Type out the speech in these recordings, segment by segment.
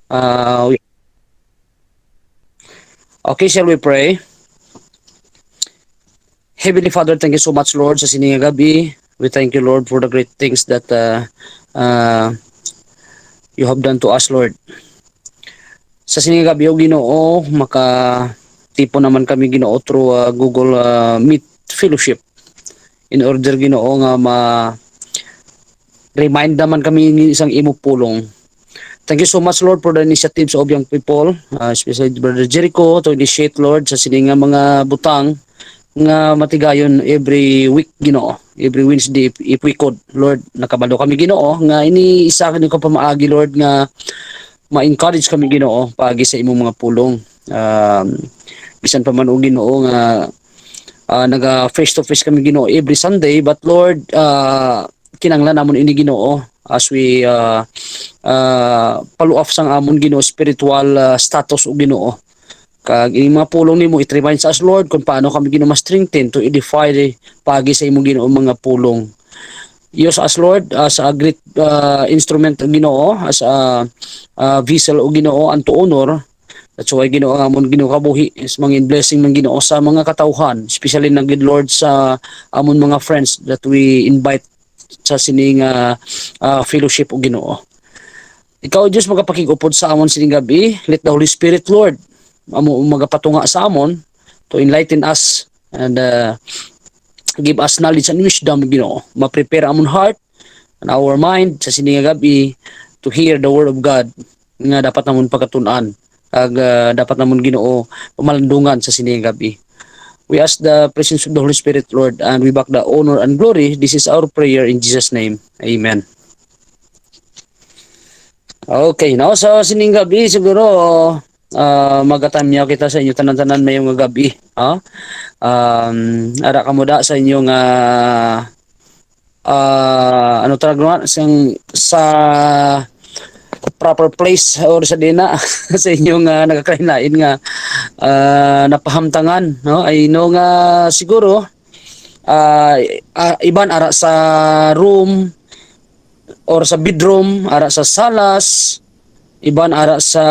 Uh, we- okay, shall we pray? Heavenly Father, thank you so much, Lord, sa sininga gabi. We thank you, Lord, for the great things that uh, you have done to us, Lord. Sa sininga gabi, o Ginoo, tipo naman kami, Ginoo, through Google Meet Fellowship in order, Ginoo, nga remind naman kami ni isang imo pulong. Thank you so much, Lord, for the initiatives of young people, especially Brother Jericho, to initiate, Lord, sa sininga mga butang nga matigayon every week, Ginoo, every Wednesday, if we could, Lord, nakabalo kami, Ginoo, nga ini isa ko pamaagi, Lord, nga ma-encourage kami, Ginoo, pagi sa imong mga pulong. Bisan pa man, o Ginoo, nga naga face to face kami, Ginoo, every Sunday, but Lord, kinanglan namon ini, Ginoo, as we follow up sang amon, Ginoo, spiritual status, o Ginoo, kag ini mga pulong nimo, it reminds us, Lord, kung paano kami, Ginoo, ma-strengthen to edify pagi sa imong, Ginoo, mga pulong. Use us, Lord, as a great instrument, Ginoo, as a vessel, o Ginoo, unto honor. That's why, Ginoo, amon, Ginoo, kabuhi is mga blessing ng Ginoo sa mga katauhan, especially ng good Lord sa amon mga friends that we invite sa sining fellowship, o Ginoo. Ikaw, Diyos, magapakigupod sa amon sining gabi. Let the Holy Spirit, Lord, amo magapatunga sa amon to enlighten us and give us knowledge and wisdom, Ginoo. Ma-prepare amon heart and our mind sa sining gabi to hear the word of God nga dapat namon pagkatun-an kag dapat namon, Ginoo, pamalandungan sa sining gabi. We ask the presence of the Holy Spirit, Lord, and we back the honor and glory. This is our prayer in Jesus' name. Amen. Okay, now sa sining gabi siguro magatamyaw kita sa inyo tanan-tanan mayong gabi, ha? Ara kamuda sa inyong ano tawag naman sa proper place or sa dina sa inyong nagakainain nga napahamtangan, no? Ay no nga siguro iban ara sa room or sa bedroom, ara sa salas, iban ara sa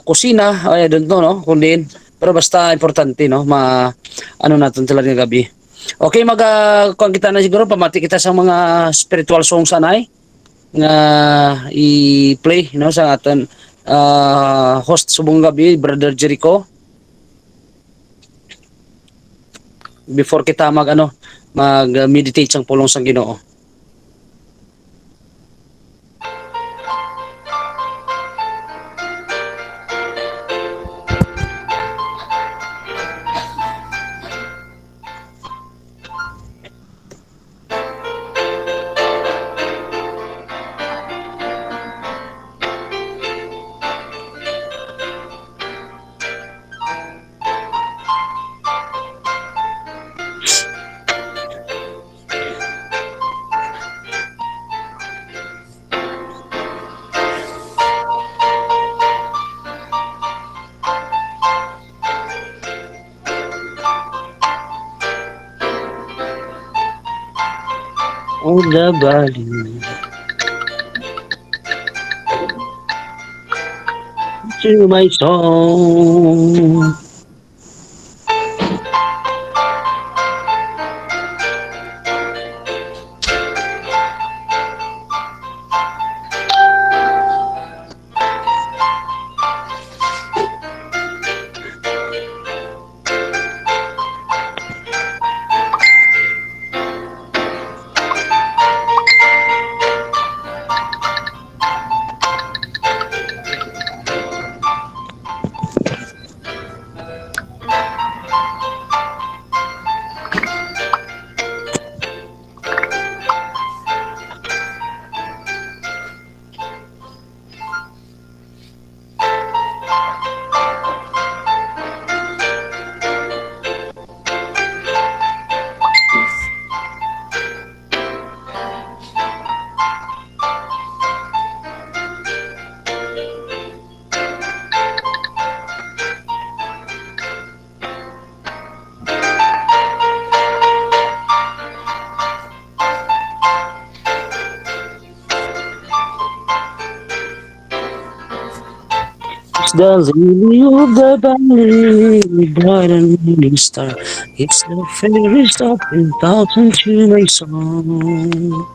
kusina, ay I don't know, no, kung din. Pero basta importante, no, ano natin talaga gabi. Okay, kuan kita na siguro, pamati kita sa mga spiritual songs anay nga i-play, no, sa aton host subong gabi, Brother Jericho, before kita mag-meditate sang pulong sang Ginoo. Oh, the body to my song. It's the lily of the valley, bright and morning star. It's the fairest of 10,000 to my song.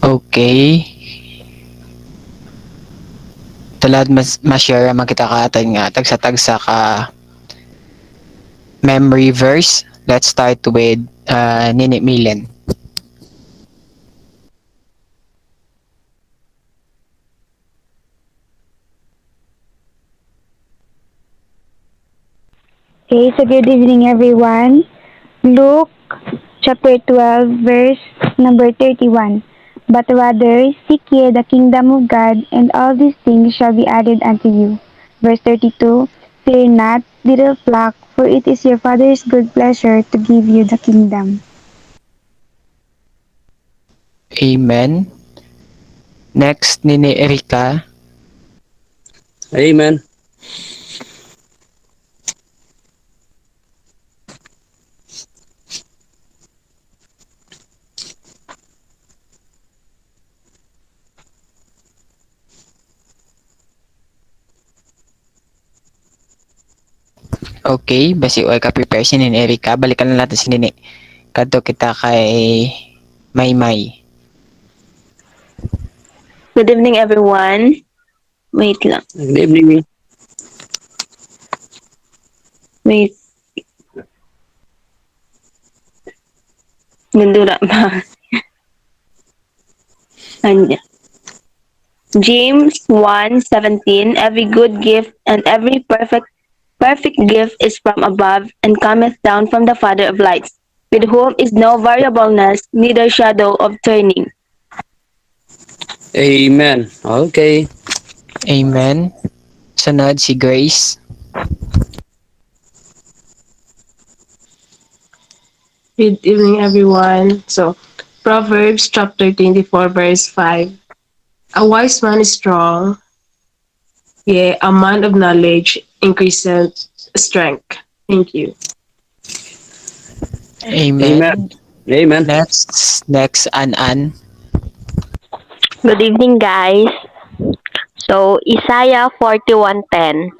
Okay. Talad mas share man kita ka atan nga tagsa-tagsa ka memory verse. Let's start with Nini Milen. Okay, so good evening everyone. Luke chapter 12 verse number 31. But rather seek ye the kingdom of God, and all these things shall be added unto you. Verse 32. Fear not, little flock, for it is your Father's good pleasure to give you the kingdom. Amen. Next, Nini Erika. Amen. Okay, basi oy ka-prepare si Nini Erika. Balikan na natin si Nini. Kadto kita kay Maymay. Good evening, everyone. Wait lang. Good evening. Wait. Nandura ba? Anya. James 1:17. Every good gift and every perfect gift is from above and cometh down from the Father of lights, with whom is no variableness, neither shadow of turning. Amen. Okay. Amen. Sunod si Grace. Good evening, everyone. So, Proverbs chapter 24, verse 5. A wise man is strong, yea, a man of knowledge increases strength. Thank you. Amen. Amen. Next, An. Good evening, guys. So, Isaiah 41:10.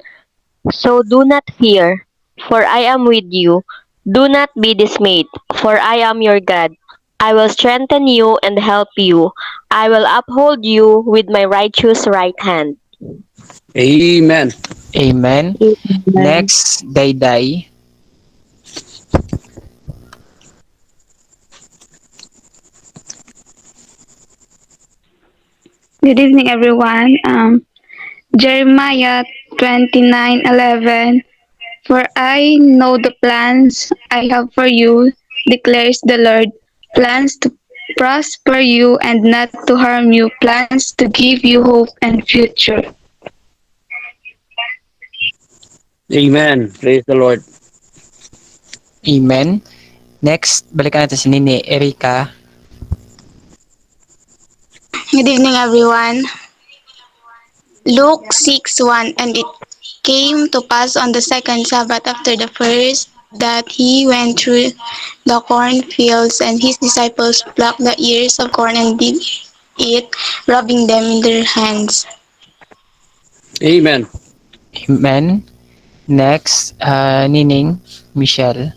So do not fear, for I am with you. Do not be dismayed, for I am your God. I will strengthen you and help you. I will uphold you with my righteous right hand. Amen. Amen. Amen. Next, Dayday. Good evening, everyone. Jeremiah 29:11. For I know the plans I have for you, declares the Lord, plans to prosper you and not to harm you, plans to give you hope and future. Amen. Praise the Lord. Amen. Next, balikan natin si Nini Erika. Good evening, everyone. Luke 6:1. And it came to pass on the second Sabbath after the first that he went through the cornfields, and his disciples plucked the ears of corn and did eat, rubbing them in their hands. Amen. Amen. Next, Nining Michelle.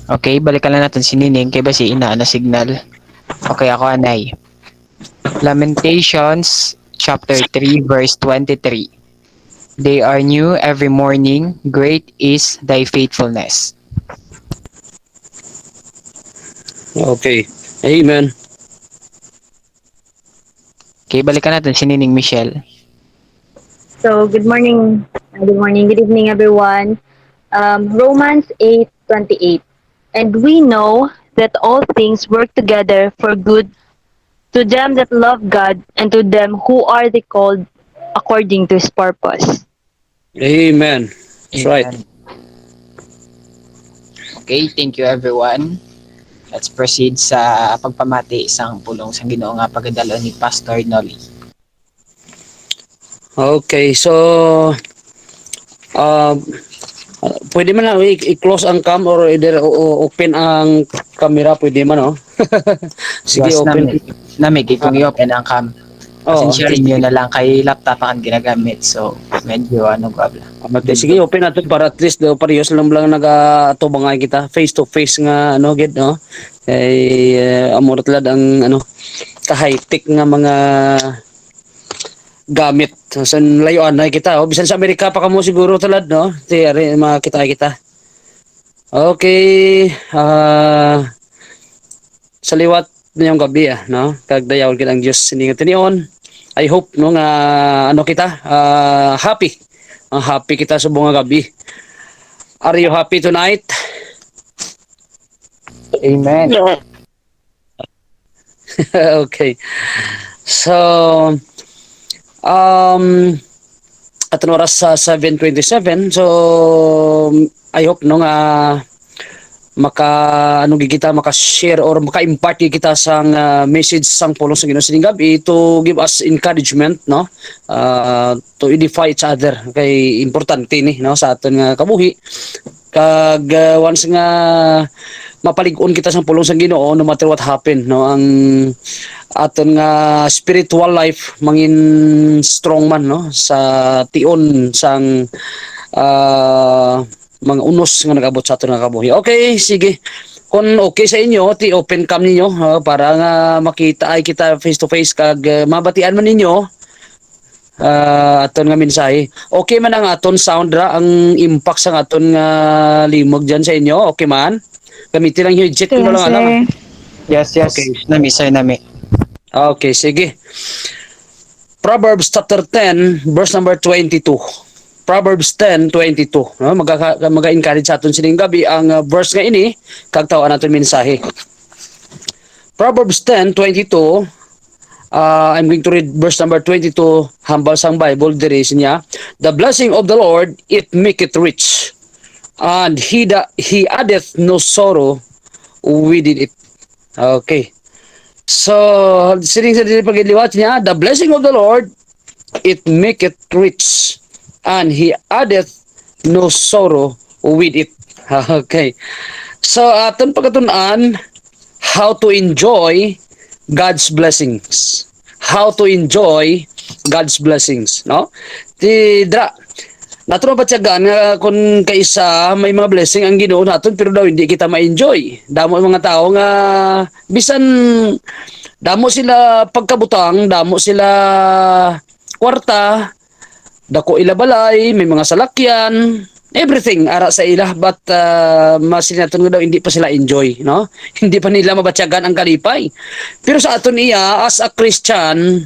Okay, balikan lang natin si Nining kay ba si Ina na signal. Okay, ako Anay. Lamentations chapter 3 verse 23. They are new every morning, great is thy faithfulness. Okay. Amen. Okay, balikan natin si Nining Michelle. So, good morning, good evening, everyone. Romans 8:28. And we know that all things work together for good to them that love God and to them who are the called according to his purpose. Amen. That's right. Amen. Okay, thank you everyone. Let's proceed sa pagpamati isang pulong sa Ginoo nga pagdalo ni Pastor Nolly. Okay, so pwede man na i-close ang cam or either open ang camera, pwede man, no? Sige, Yes, open. namig kung i-open ang cam. Oo. Pasensya rin nyo na lang kay laptop ang ginagamit. So, medyo gabla. Sige, open natin para at least parehas lang nagatubangay kita face to face nga gid, no? Amor talad ang ka high tech nga mga gamit sa layuan na kita, bisan sa Amerika pa kamo siguro talad, no? Tiyari makita kita. Okay, sa liwat niyong gabi, no? Kagdayaw gid ang Dios sininga tinion. I hope no nga kita happy. Happy kita sa bunga gabi. Are you happy tonight? Amen. Okay. So atong oras sa 7:27. So I hope no nga maka-share or maka-impart kita sang message sang pulong sa Ginoo sining gabi to give us encouragement, no, to edify each other kay importante ni, no, sa aton nga kabuhi kag once nga mapalig-on kita sang pulong sa Ginoo no matter what happen, no, ang aton nga spiritual life mangin strong man, no, sa tion sang mga unos nga nagabot sa aton nga kabuhi. Okay, sige. Kung okay sa inyo, open cam ninyo para nga makita ay kita face to face kag mabatian man ninyo aton nga mensahe. Okay man ang aton sound ra, ang impact sa aton nga limog diyan sa inyo. Okay man? Gamitin lang yung headset ko lang alam. Yes. Okay. Nami, nami. Okay, sige. Proverbs chapter 10, verse number 22. Proverbs 10:22. No? Mag-encourage sa aton sining gabi ang verse nga ini kag tawa naton mensahe. Proverbs 10:22. I'm going to read verse number 22 hambal sang Bible diri niya. The blessing of the Lord it maketh rich, and he addeth no sorrow with it. Okay. So, sining sa dili pagiliwat niya, the blessing of the Lord it maketh rich, and he addeth no sorrow with it. Okay. So, aton pagkatun-an how to enjoy God's blessings. How to enjoy God's blessings, no? Dra nato ba tiyagan nga kung kaisa may mga blessing ang Ginoo naton pero daw hindi kita ma-enjoy. Damo mga tao nga bisan damo sila pagkabutang, damo sila kwarta, dako ila balay, may mga salakyan, everything ara sa ila but masinaton nga daw hindi pa sila enjoy, no? Hindi pa nila mabatyagan ang kalipay. Pero sa aton iya as a Christian,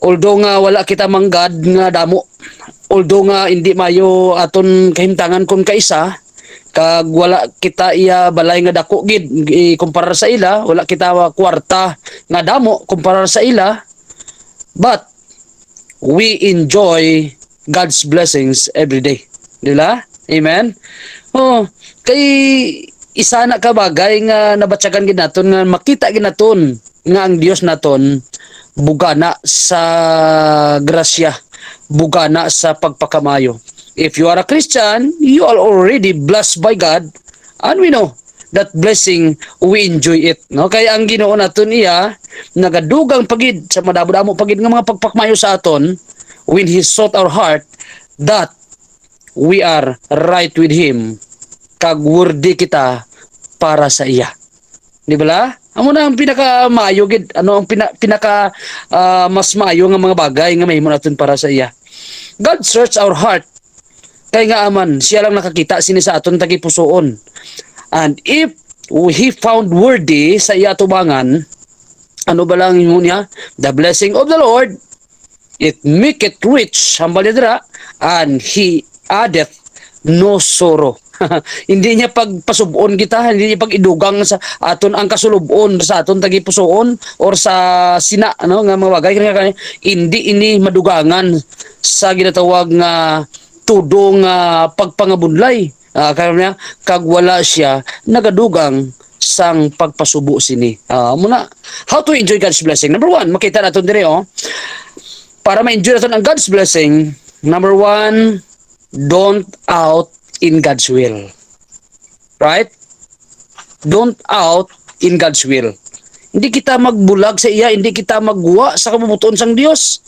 although nga wala kita manggad nga damo, although nga hindi mayo aton kahimtangan kung kaisa, kag wala kita iya balay nga dako gid kumpara sa ila, wala kita kwarta nga damo kumpara sa ila, but we enjoy God's blessings every day. Dila? Amen? Oh, kay isa na ka bagay nga nabatyagan gid naton nga makita gid naton nga ang Dios naton bugana sa grasya, bugana sa pagpakamayo. If you are a Christian, you are already blessed by God, and we know that blessing, we enjoy it. No? Kaya ang Ginoo naton iya, nagadugang pagid sa madamo-damo pagid nga mga pagpakmayo sa aton, when He sought our heart, that we are right with Him, kag worthy kita para sa iya. Di ba? Amo na ang pinaka maayo gid, ano ang pinaka mas maayo nga mga bagay nga mahimo naton para sa iya. God search our heart. Kay nga aman siya lang nakakita sini sa aton tagipusoon. And if He found worthy sa iya tubangan, ano ba lang yun niya? The blessing of the Lord it maketh rich, hambal dira, and He addeth no sorrow. Hindi niya pagpasubon kita, hindi niya pag-idugang sa aton ang kasulubon sa aton tagipusoon or sa sina ano nga mga bagay hindi ini madugangan sa ginatawag nga tudong pagpangabunlay. Kaya niya kag wala siya nagadugang sang pagpasubo sini. Muna how to enjoy God's blessing. Number 1, makita naton dire para ma-enjoy naton ang God's blessing. Number 1, don't out in God's will. Right? Don't out in God's will. Hindi kita magbulag sa iya, hindi kita magwa sa kabubuton sang Dios.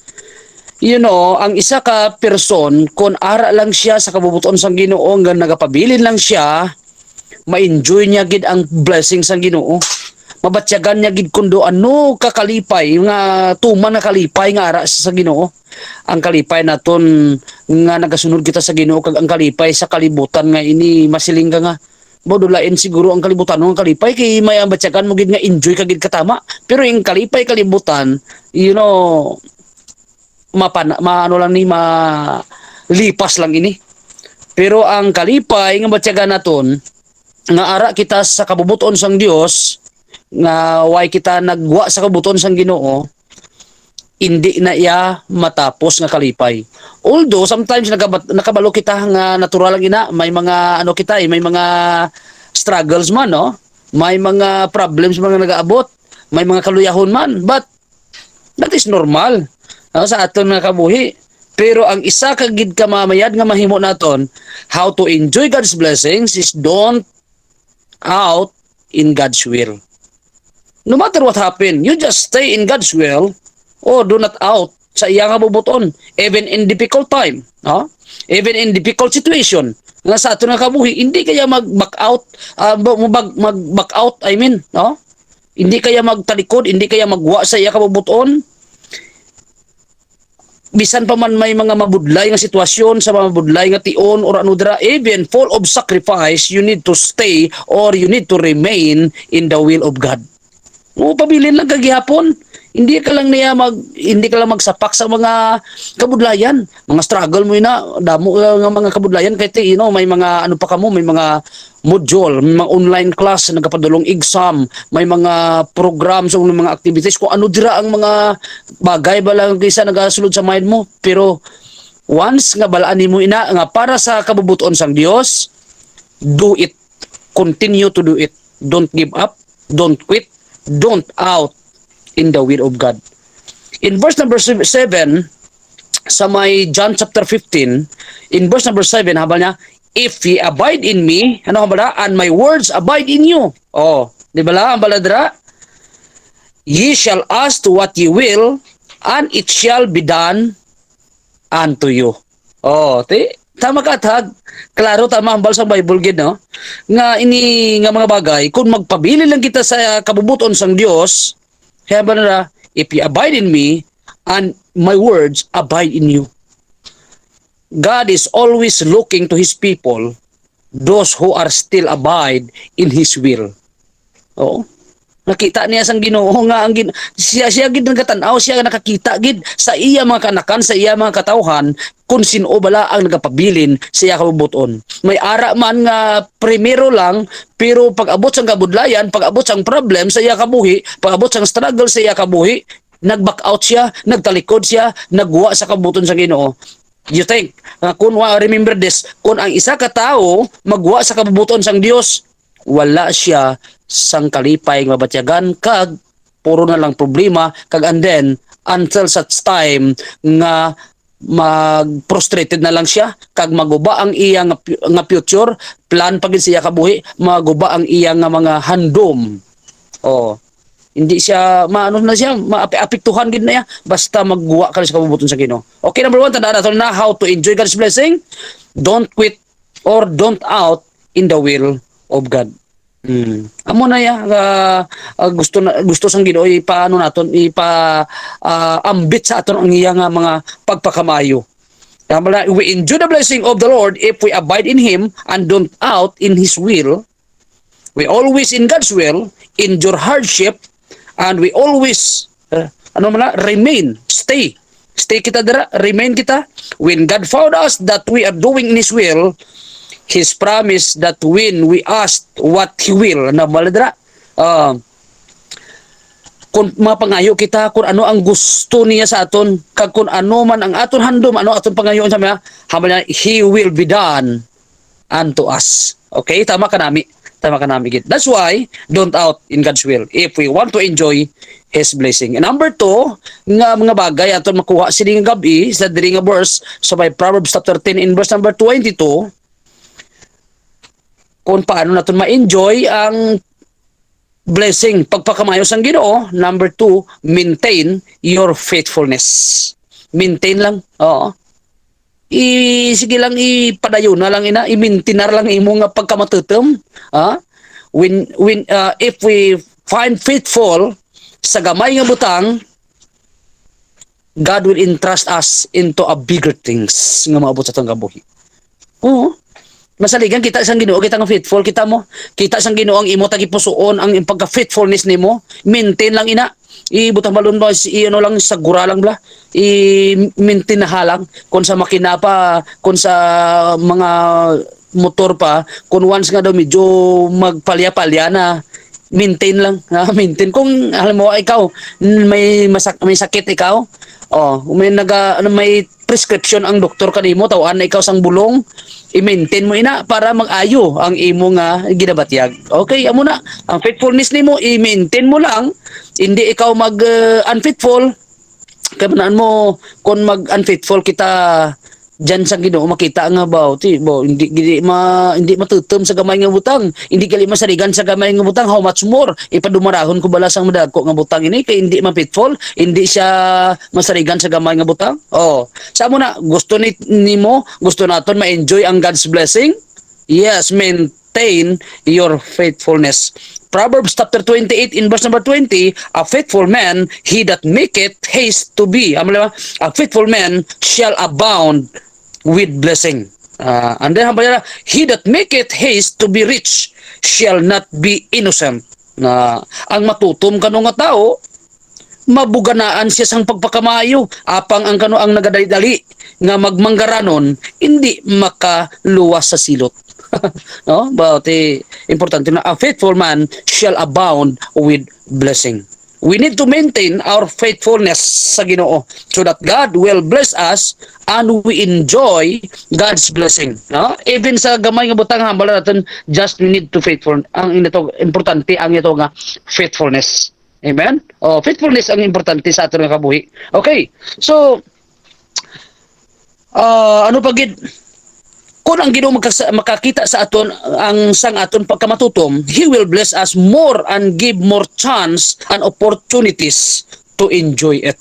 You know, ang isa ka person, kung ara lang siya sa kabubuton sang Ginoo, nga nagapabilin lang siya, ma-enjoy niya gid ang blessing sang Ginoo. Mabatyagan niya gid kundo ano kakalipay nga tuman nga kalipay nga ara sa Ginoo. Ang kalipay naton nga nagasunod kita sa Ginoo kag ang kalipay sa kalibutan nga ini masiling nga bodulain siguro ang kalibutan ng kalipay kay may ang batyagan mo gid nga enjoy ka gid katama. Pero yung kalipay kalibutan, you know, maano lang ni lipas lang ini. Pero ang kalipay nga batyagan naton nga ara kita sa kabubuton sang Dios, nga way kita nagwa sa kabuton sang Ginoo, hindi na iya matapos nga kalipay. Although sometimes nakabalo kita nga natural lang ina, may mga ano kita may mga struggles man, no? May mga problems mga nagaabot, may mga kaluyahon man, but that is normal sa aton nga kabuhi. Pero ang isa ka gid ka mamayad nga mahimo naton how to enjoy God's blessings is don't out in God's will. No matter what happen, you just stay in God's will or do not out sa iyang kabubuton, even in difficult time, no? Even in difficult situation. Nga sa ato nga kabuhi, hindi kaya mag-back out, mag-back out, I mean, no? Hindi kaya magtalikod, hindi kaya magwa sa iya kabubuton. Bisan pa man may mga mabudlay nga sitwasyon, sa mga mabudlay nga tion or ano dira, even full of sacrifice, you need to stay or you need to remain in the will of God. Pabilin lang kagihapon. Hindi ka lang magsapak sa mga kabudlayan, mga struggle mo ina, damo nga mga kabudlayan kay ti, may mga ano pa kamo, may mga module, may mga online class, nagapadulong exam, may mga programs o mga activities, kung ano dira ang mga bagay ba lang kaysa nagasulod sa mind mo. Pero once nga balaan nimo ina nga para sa kabubuton sang Dios, do it. Continue to do it. Don't give up, don't quit, don't out in the will of God. In verse number 7, sa may John chapter 15, in verse number 7, habang niya, if ye abide in me, ano ba, and my words abide in you. Oh, di ba la, ang baladra? Ye shall ask to what ye will, and it shall be done unto you. Oh, tama ka, tag. Klaro, tama ang balsang Bible gid, no? Nga mga bagay, kung magpabili lang kita sa kabubuton sang Dios, kaya ba na, if you abide in me, and my words abide in you. God is always looking to His people, those who are still abide in His will. Oo. Nakita niya sang Ginoo nga siya gid nagatanaw, siya nakakita gid sa iya mga kanakan, sa iya mga katawhan kung sino bala ang nagapabilin sa iya kabubuton. May ara man nga primero lang, pero pag abot sang kabudlayan, pag abot sang problem sa iya kabuhi, pag abot sang struggle sa iya kabuhi, nag-back out siya, nagtalikod siya, nagwa sa kabubuton sa Ginoo. You think, remember this, kung ang isa ka tao magwa sa kabubuton sang Dios, wala siya sang kalipay nga mabatyagan, kag puro na lang problema, kag and then until such time nga mag-frustrated na lang siya, kag maguba ang iya nga future plan pagin siya kabuhi, maguba ang iya nga mga handom. Oh, hindi siya maano na siya, maapektuhan gid na ya basta magguwa ka sa kabubuton sa Ginoo. Okay, number 1, tandaan natin na how to enjoy God's blessing. Don't quit or don't out in the will of God. Amo na ya, gusto sang Ginoo ipaano naton, ambit sa aton ang iya nga mga pagpakamayo. We enjoy the blessing of the Lord if we abide in Him and don't out in His will. We always in God's will endure hardship, and we always stay kita dira, remain kita. When God found us that we are doing in His will, His promise that when we ask what He will, baladra, kung mapangayo kita kung ano ang gusto niya sa aton, kag kung ano man ang aton handom, ano aton pangayoon sa niya, habang He will be done unto us. Okay, tama ka nami gid. That's why don't out in God's will if we want to enjoy His blessing. And number 2, nga mga bagay aton makuha sining gabi sa diri nga verse sa by Proverbs chapter 10 in verse number 22, kung paano natin ma-enjoy ang blessing, pagpakamayo sang Ginoo. Number 2, maintain your faithfulness. Maintain lang. Oo. Sige lang, ipadayon na lang i-maintain lang imo nga pagkamatutom. If we find faithful sa gamay nga butang, God will entrust us into a bigger things nga maabot sa itong kabuhi. Oo. Masaligan kita sang Ginoo, kita nga faithful, kita sang Ginoo ang imo tagipusoon ang pagka-faithfulness nimo. Maintain lang ina. Ibutang balon ba lang sa gura lang bla. I-maintain na halang kung sa makina pa, kung sa mga motor pa, kung once nga daw medyo magpalya-palya na, maintain lang, maintain. Kung alam mo ikaw may sakit ikaw, may prescription ang doktor kanimo, tawaan na ikaw sang bulong, i-maintain mo ina para mag-ayo ang imo nga ginabatyag. Okay, amo na ang faithfulness nimo, i-maintain mo lang, hindi ikaw unfaithful. Kaya mo kung mag-unfaithful kita diyan sa Ginoo, makita nga ba hindi matutom sa gamay nga butang, hindi gali masarigan sa gamay nga butang, how much more ipadumarahon ko bala sang madagko nga butang ini kay hindi ma-faithful, hindi siya masarigan sa gamay nga butang. Sa mo na gusto nimo, gusto naton ma-enjoy ang God's blessing. Yes, maintain your faithfulness. Proverbs chapter 28 in verse number 20, a faithful man, he that maketh haste to be, a faithful man shall abound with blessing. And then he that maketh haste to be rich shall not be innocent. Ang matutom kanong nga tao, mabuganaan siya sang pagpakamayo apang ang kano ang nagadali-dali nga magmanggaranon hindi makaluwas sa silot. No, but importante na a faithful man shall abound with blessing. We need to maintain our faithfulness sa Ginoo so that God will bless us and we enjoy God's blessing. No? Even sa gamay nga butang hambal natin, just we need to faithful. Ang ito importante ang ito nga faithfulness. Amen? Oh, faithfulness ang importante sa aton nga kabuhi. Okay. So ano pa gid? Kung ang Ginoo makakita sa aton ang sang aton pagkamatutom, He will bless us more and give more chance and opportunities to enjoy it.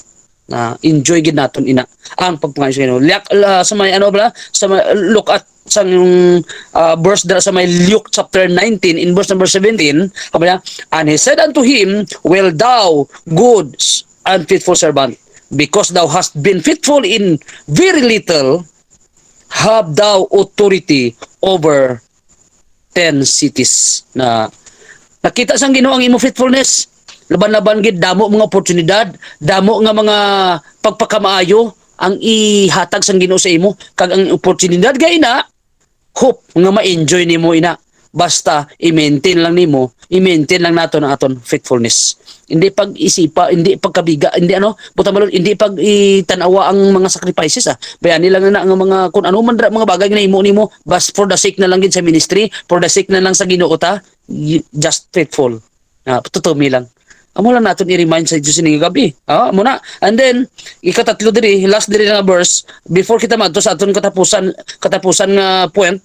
Enjoy gid naton ina ang pagpangayo sa Ginoo. Sa may ano bala, sa may, look at sang verse dara sa may Luke chapter 19 in verse number 17, kabala, and he said unto him, well thou good and faithful servant, because thou hast been faithful in very little, have thou authority over 10 cities. Na nakita sang Ginoo ang imo faithfulness, laban-laban gid damo mga oportunidad, damo nga mga pagpakamaayo ang ihatag sang Ginoo sa imo, kag ang oportunidad gay na hope nga ma-enjoy nimo ina, basta i-maintain lang nimo, i-maintain lang nato ang aton faithfulness. Hindi pag-isipa, hindi pagkabiga, hindi buta malon, hindi pag itanawa ang mga sacrifices bayani lang na ang mga kun ano man mga bagay nga nimo bas for the sake na lang gid sa ministry, for the sake na lang sa Ginoo ta, just faithful. Tutumi lang. Amo lang naton i-remind sa Diyos ning gabi. Amo na. And then ikatatlo diri, last diri nga verse before kita madto sa aton katapusan nga point.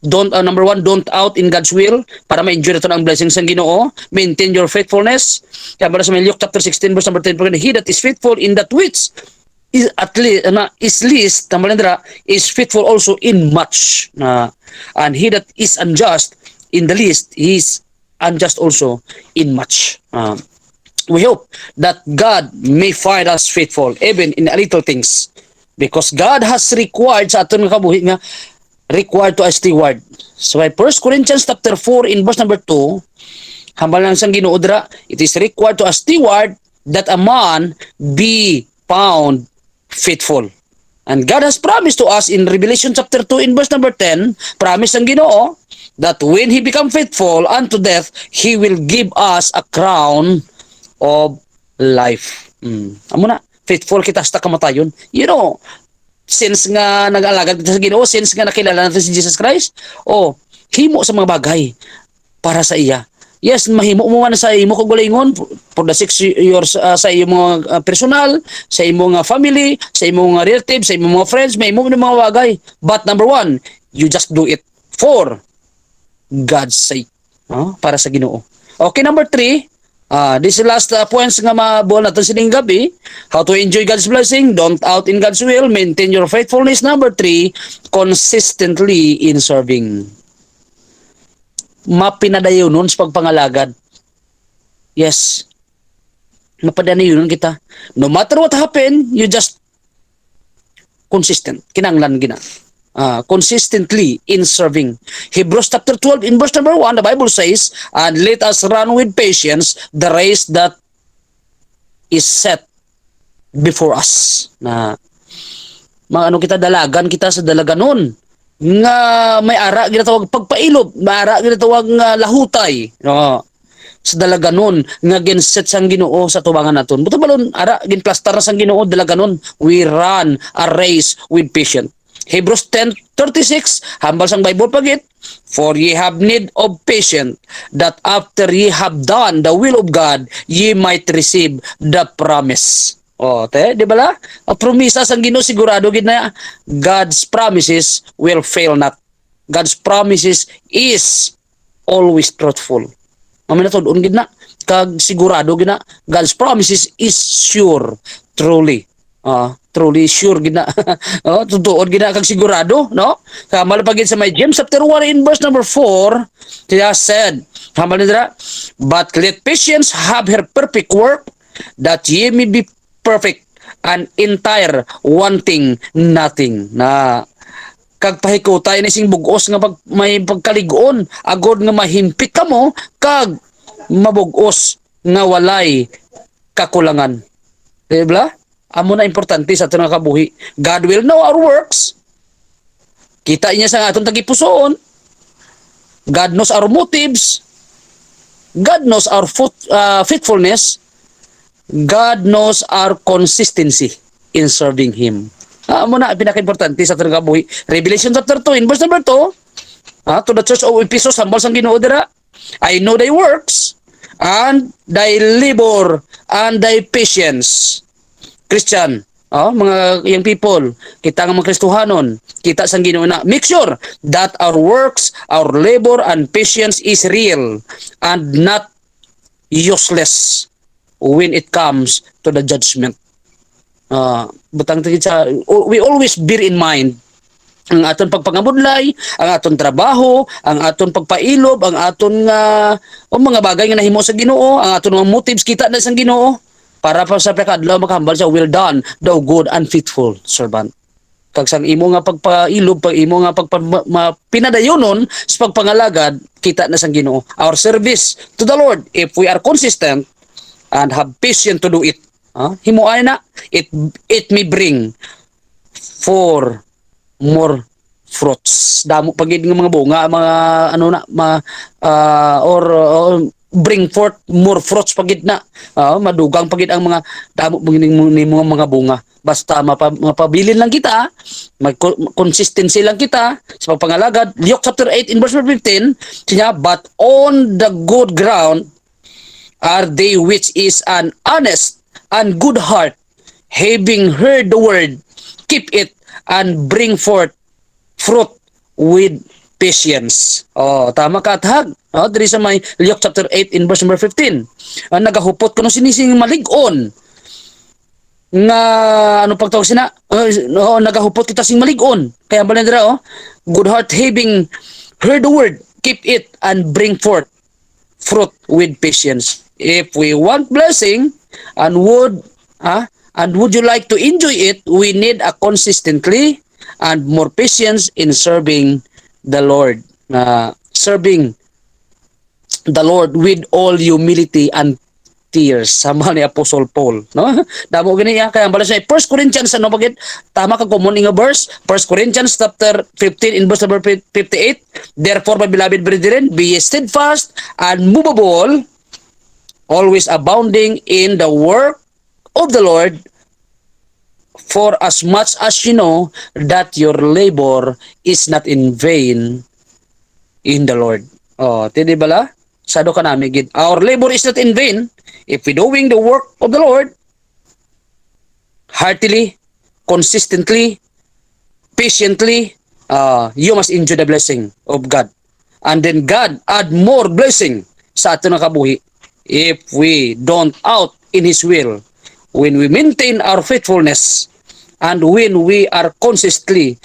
Number 1, don't out in God's will para ma-enjoy naton ang blessings ng Ginoo. Maintain your faithfulness. Kaya para sa Luke chapter 16 verse number 10, he that is faithful in that which is at least is least is faithful also in much. And he that is unjust in the least, he is unjust also in much. We hope that God may find us faithful even in little things, because God has required sa aton nga kabuhi nga required to a steward. So by 1 Corinthians chapter 4 in verse number 2, hambal lang sang Ginoo dira, it is required to a steward that a man be found faithful. And God has promised to us in Revelation chapter 2 in verse number 10, promise ang Ginoo that when he become faithful unto death, he will give us a crown of life. Amo na, faithful kita sa kamatayon. Since nga nag-alagad kita sa Ginoo, since nga nakilala natin si Jesus Christ, himo sa mga bagay para sa iya. Yes, mahimo mo man sa imo kagalingon for the 6 years sa imo mga personal, sa imo mga family, sa imo mga relatives, sa imo mga friends, may imo mga bagay. But number 1, you just do it for God's sake. Para sa Ginoo. Okay, number 3, this is last points nga mabuol natin sining gabi. How to enjoy God's blessing, don't out in God's will, maintain your faithfulness. Number 3, consistently in serving. Mapinadayonon sa pagpangalagad. Yes. Mapadanayonon kita. No matter what happen, you just consistent. Kinanglan gina. Consistently in serving. Hebrews chapter 12 in verse number 1, the Bible says, and let us run with patience the race that is set before us. Na kita dalagan kita sa dalaganon nga may ara ginatawag pagpailob, may ara ginatawag nga lahutay, sa dalaganon nga ginset sang Ginoo sa tubangan naton. Buto balon ara ginplastar sang Ginoo dalaganon. We run a race with patience. Hebrews 10:36, hambal sang Bible pagit, for ye have need of patience, that after ye have done the will of God, ye might receive the promise. Di ba la? Ang promisa sang Ginoo sigurado gid na God's promises will fail not. God's promises is always truthful. Amin na tudon gid na kag sigurado gid na God's promises is sure, truly. Truly sure gid na. Tutuod gid na kag sigurado, no? Kamal pagid sa may James chapter 1 in verse number 4, tiya said, hamal nila, but let patience have her perfect work, that ye may be perfect and entire, wanting nothing. Na kag pahikutay ni sing bugos nga may pagkaligon, agod nga mahimpit kamo kag mabugos nga walay kakulangan. Diba? Amo na importante sa aton nga kabuhi. God will know our works. Kita niya sa aton tagipusoon. God knows our motives. God knows our faithfulness. God knows our consistency in serving Him. Amo na pinaka-importante sa aton nga kabuhi. Revelation chapter 2 in verse number 2. To the church of Ephesus, hambal sang Ginoo dira. I know thy works and thy labor and thy patience. Christian, mga young people, kita nga mga Kristohanon, kita sang Ginoo na make sure that our works, our labor and patience is real and not useless when it comes to the judgment. Butang sa we always bear in mind ang aton pagpangabudlay, ang aton trabaho, ang aton pagpailob, ang aton mga bagay nga nahimo sa Ginoo, ang aton mga motives kita na sa Ginoo para pa sa pagkadlaw makahambal sa well done, thou good and faithful servant. Kag sang imo nga pagpailob, pag imo nga pinadayonon sa pagpangalagad, kita na sa Ginoo. Our service to the Lord, if we are consistent and have patience to do it, himuay na, it may bring for more fruits. Damo pagid nga mga bunga, mga or bring forth more fruits pagid na. Madugang pagid ang mga damo mga bunga. Basta mapabilin lang kita, consistency lang kita sa pagpangalagad. Luke chapter 8 in verse 15, siya, but on the good ground are they which is an honest and good heart, having heard the word, keep it and bring forth fruit with patience. Tama ka athag. Diri sa may Luke chapter 8 in verse number 15. Nagahupot kuno sinising malig-on nga ano pagtawag sina? Nagahupot kita sing malig-on. Kaya balen dira good heart having heard the word, keep it and bring forth fruit with patience. If we want blessing and would you like to enjoy it, we need a consistently and more patience in serving the Lord. Serving the Lord with all humility and tears. Sama ni Apostle Paul. No? Damo gani kaya bala sa 1 Corinthians bagit tama ka common nga verse. 1 Corinthians chapter 15 in verse number 58. Therefore, my beloved brethren, be steadfast and movable, always abounding in the work of the Lord, for as much as you know that your labor is not in vain in the Lord. Tindi bala? Sado ka namin gid. Our labor is not in vain if we doing the work of the Lord heartily, consistently, patiently. You must enjoy the blessing of God. And then God add more blessing sa ato na kabuhi if we don't out in His will, when we maintain our faithfulness, and when we are consistently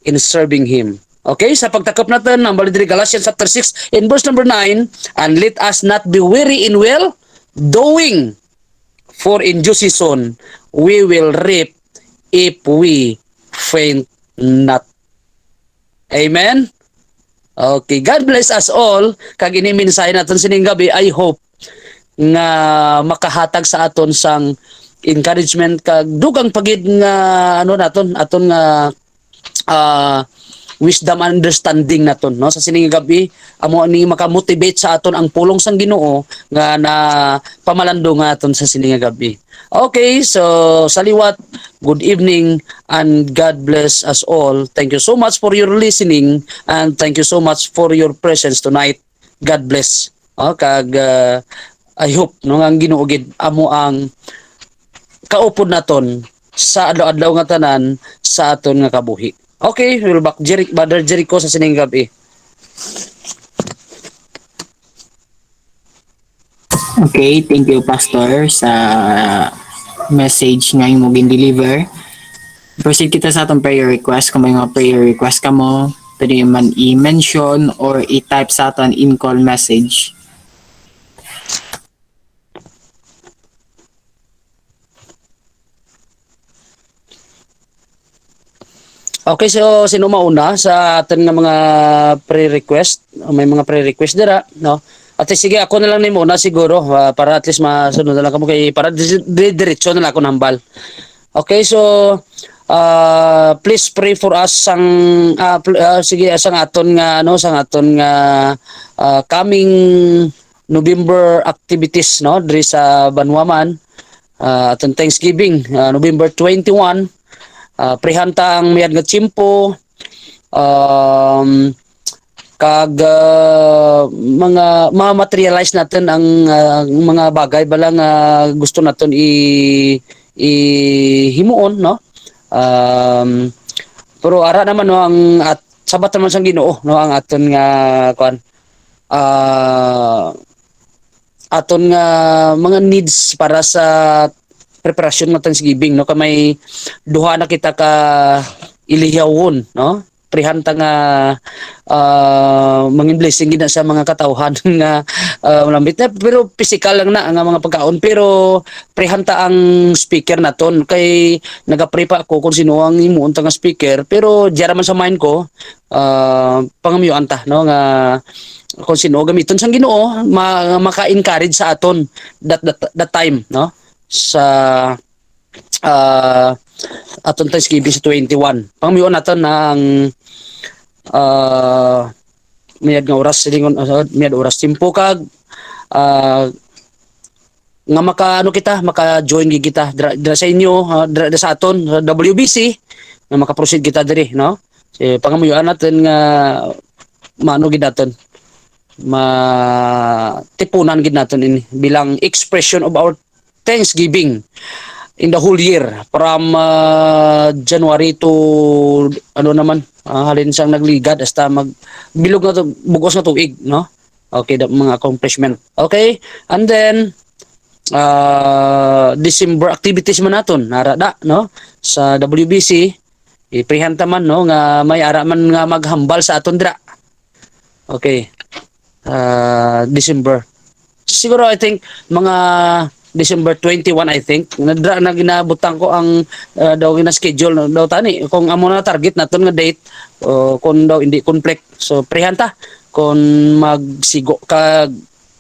in serving Him. Okay, sa pagtakop natin ang bali diri Galatians chapter 6 in verse number 9, and let us not be weary in well doing, for in due season we will reap if we faint not. Amen. Okay, God bless us all. Kag ini mensahe naton sining gabi, I hope nga makahatag sa aton sang encouragement kag dugang pagid nga aton nga wisdom and understanding naton no sa sining gabi amo ni makamotivate sa aton ang pulong sang Ginoo nga na pamalandong aton sa sining gabi. Okay, so saliwat, good evening and God bless us all. Thank you so much for your listening and thank you so much for your presence tonight. God bless. Kag I hope no ang Ginoo gid amo ang kaupod naton sa adlaw-adlaw nga tanan sa aton nga kabuhi. Okay, we'll back Brother Jericho sa sining gabi. Okay, thank you Pastor sa message nga imong gin-deliver. Proceed kita sa atong prayer request. Kung may mga prayer request ka mo, pwede man i-mention or i-type sa aton in-call message. Okay, so sino mauna sa atin nga mga pre-request? May mga pre-request dira, no? Ate sige ako na lang ni muna siguro para at least masunod na lang kamo kay para diretso na lang ako nambal. Okay, so please pray for us sang sige sang aton nga ano sang aton nga coming November activities no diri sa Banwaman aton Thanksgiving November 21 prehanta ang miyad nga tiyempo um, kag mga ma-materialize natin ang mga bagay bala nga gusto naton himuon no pero ara naman no ang at sabat naman sang Ginoo no ang aton nga kuan ah aton nga mga needs para sa preparasyon ng Thanksgiving no kamay duha na kita ka ilihawon no prihanta nga mangin blessing gid na sa mga katawhan nga malambit na pero physical lang na ang mga pagkaon pero prihanta ang speaker naton kay nagapray pa ako kung sino ang imuon nga speaker pero diara man sa mind ko pangamyoan ta no nga kung sino gamiton sang Ginoo maka-encourage sa aton that time no sa aton Thanksgiving sa 21 pangamiyon naton ang miyad nga oras silingon miyad oras timpo kag nga maka kita maka-join gid kita dira sa inyo dira sa aton sa WBC nga maka-proceed kita diri no pangamuyaan natin nga maano gid naton matipunan gid naton ini bilang expression of our Thanksgiving in the whole year from January to ano naman halin siyang nagligad hasta magbilog na to bugos na tuig no okay mga accomplishment okay and then December activities man naton narada no sa WBC iprehanta man no nga may ara man nga maghambal sa aton dira okay December siguro I think mga December 21 I think nadra na ginabutang ko ang daw gina schedule daw tani kung amo na target naton nga date kung daw hindi conflict so prehanta kung magsigo ka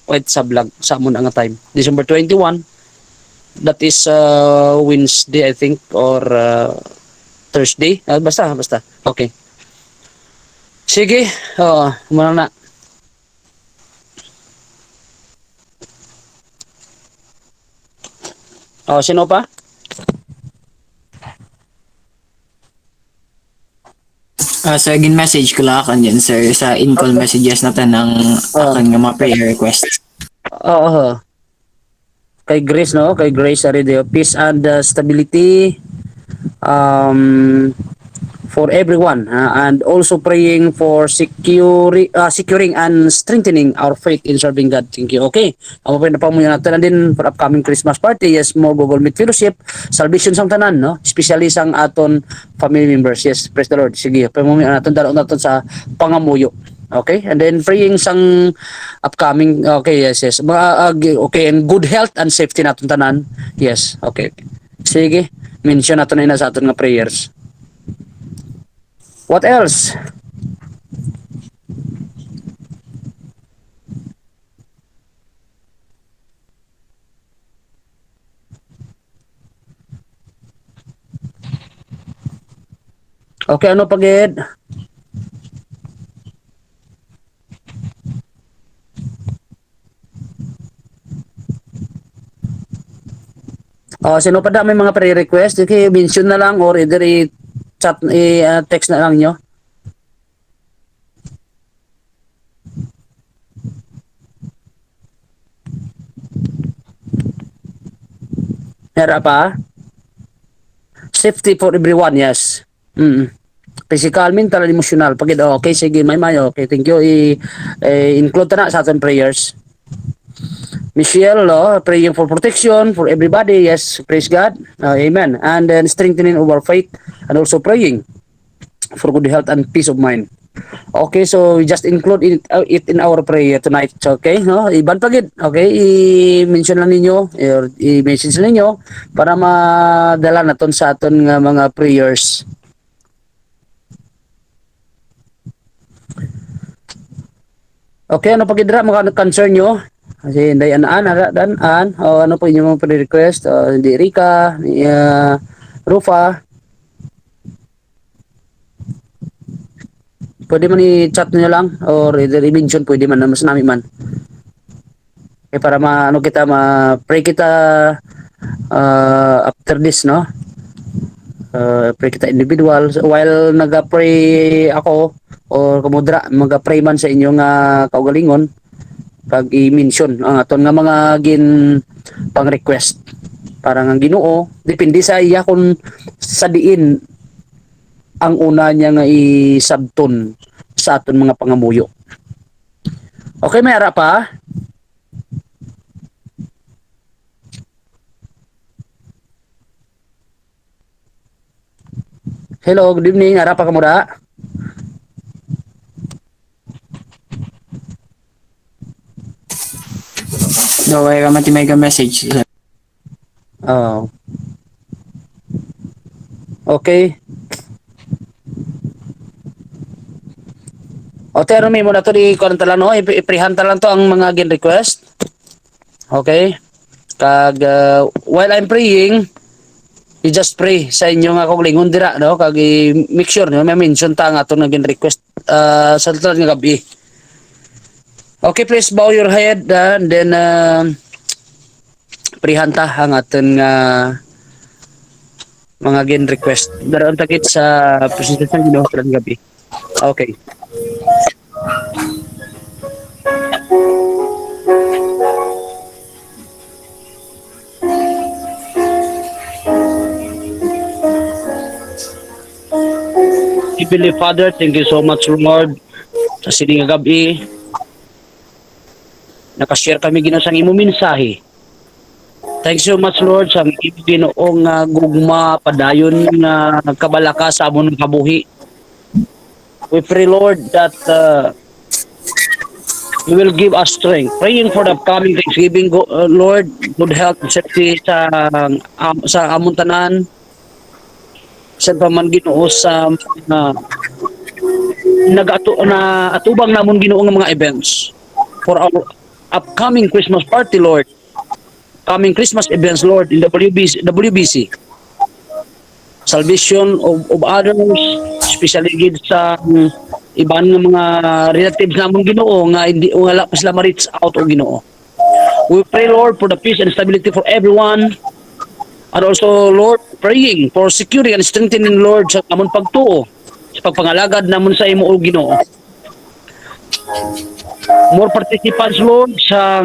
wait sa vlog sa amon nga time December 21 that is Wednesday I think or Thursday basta okay sige muna na sino pa? So again message ko lang kan yan sir sa in-call messages natin ng akan nga mga prayer requests. Kay Grace no, kay Grace Arideo, peace and stability for everyone and also praying for securing and strengthening our faith in serving God. Thank you. Okay. Amo pa na pamuyo natin din for upcoming Christmas party. Yes, more Google Meet fellowship, salvation sang tanan no, especially sang aton family members. Yes, praise the Lord. Sige, pamuyo natin dalo naton sa pangamuyo. Okay, and then praying sang upcoming yes okay and good health and safety naton tanan. Yes, okay. Sige, mention naton na sa aton nga prayers. What else? Okay, ano pagid? Sino pa da may mga pre-request? Okay, mention na lang or either chat text na lang nyo. Meron pa? Safety for everyone, yes. Physical, mental, and emotional. Pagid, okay, sige, may mayo. Okay, thank you. Include na sa ating prayers. Michelle, praying for protection for everybody. Yes, praise God. Amen. And then strengthening our faith and also praying for good health and peace of mind. Okay, so we just include it in our prayer tonight. Okay, no? Iban pagid. Okay, i-mention lang ninyo or i-message ninyo para madala naton sa aton nga mga prayers. Okay, ano pa gidra mga concern nyo? Kasi hindi an o ano po inyong mga request hindi Rika, ni Rufa, pwede man i-chat nyo lang or either i-mention pwede man na mas nami man. Okay, para ano kita ma-pray kita after this, no? Pray kita individual while naga-pray ako or kumudra maga-pray man sa inyong kaugalingon pag i-mention ang aton nga mga pang request para nga Ginoo depende sa iya kung sa diin ang una niya nga isabton sa aton mga pangamuyo. Okay, may ara pa? Hello, good evening. Ara pa kamuda? No, way ka may message. Oh. Okay. O pero may muna to di kuranta lang no, iprihanta lang to ang mga gin request. Okay? Kag while I'm praying, you just pray sa inyo nga kung lingon dira no, kag make sure no may mention ta nga aton naging request sa tulad nga gabi. Okay, please bow your head and then prihanta ang aton nga mga gin request. Daron takit sa presentation Ginoo tulad nga gabi. Okay. Heavenly Father, thank you so much Lord sa sining nga gabi. Nakashare kami ginasang imo mensahe. Thanks so much Lord sa Ginoong gugma padayon nga kabalaka sa amon kabuhi. We pray Lord that you will give us strength. Praying for the upcoming Thanksgiving, Lord, good health and safety sa amon tanan. Sa paman Ginoo sa atubang namon Ginoo nga mga events for our upcoming Christmas party, Lord. Coming Christmas events, Lord, in WBC. Salvation of others, especially gid sa iban nga mga relatives namon Ginoo nga hindi wala pa sila ma-reach out o Ginoo. We pray Lord for the peace and stability for everyone. And also Lord, praying for securing and strengthening Lord sa amon pagtuo sa pagpangalagad namon sa imo o Ginoo. More participants Lord sa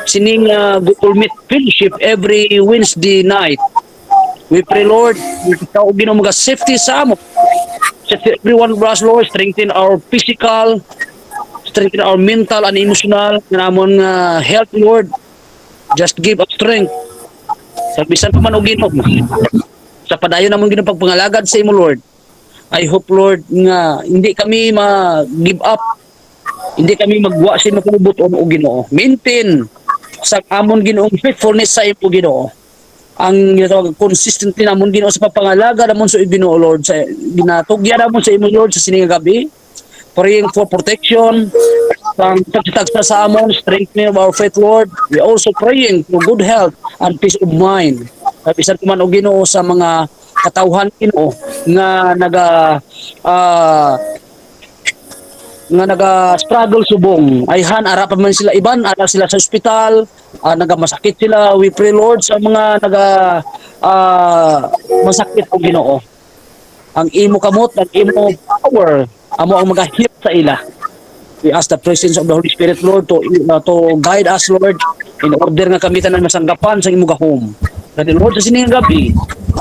sining Google Meet fellowship every Wednesday night. We pray Lord, ikaw Ginoo mga safety sa amo. Safety everyone of us Lord, strengthen our physical, strengthen our mental and emotional namon health Lord. Just give us strength. Sa bisan pa man og Ginoo. Sa padayon namon Ginoo pagpangalagad sa imo Lord. I hope Lord nga hindi kami ma-give up. Hindi kami magwa sa imo kabubuton o Ginoo. Maintain sa amon Ginoong faithfulness sa imo Ginoo. Ang consistently namon Ginoo sa pagpangalaga namon sa Ginoo Lord, sa ginatugya namon sa imo Lord sa sining gabi. Praying for protection from tagsa sa amon, strengthening of our faith Lord. We also praying for good health and peace of mind. Bisan man og Ginoo sa mga katawhan Ginoo nga naga-struggle subong. Ayhan ara pa man sila iban, ara sila sa ospital, nagamasakit sila. We pray Lord sa mga masakit o Ginoo. Ang imo kamot, ang imo power, amo ang magahip sa ila. We ask the presence of the Holy Spirit Lord to guide us Lord in order nga kami tanan masanggapan sa imo gahom. Kani Lord sa sining gabi,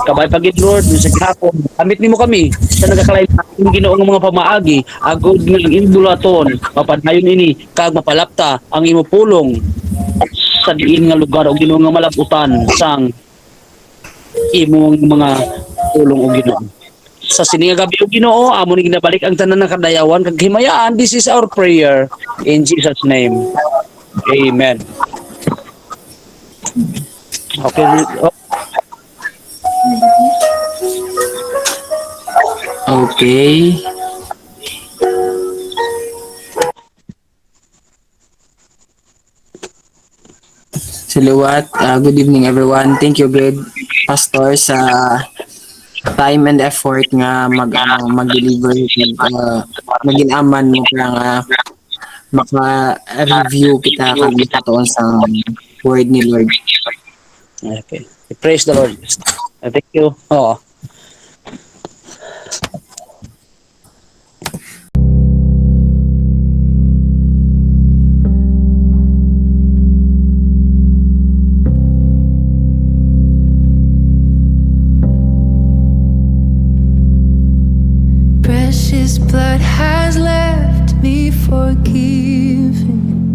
kabay pagid Lord sa gihapon, amit nimo kami sa nagakalain ang Ginoo nga mga pamaagi, agud nga imbulaton, mapadayon ini kag mapalapta ang imo pulong sa diin nga lugar o Ginoo nga malabutan sang imong mga pulong o Ginoo. Sa sining gabi o Ginoo, amo ni ginabalik ang tanan ng kadayawan kag himayaan. This is our prayer in Jesus name. Amen. Okay. Okay. Salamat. Good evening everyone. Thank you good pastor sa time and effort nga mag-deliver mag-inaman mo para nga maka-review kita kami katuon sa word ni Lord. Okay. Praise the Lord. Thank you. Oo. Precious blood has left me forgiven.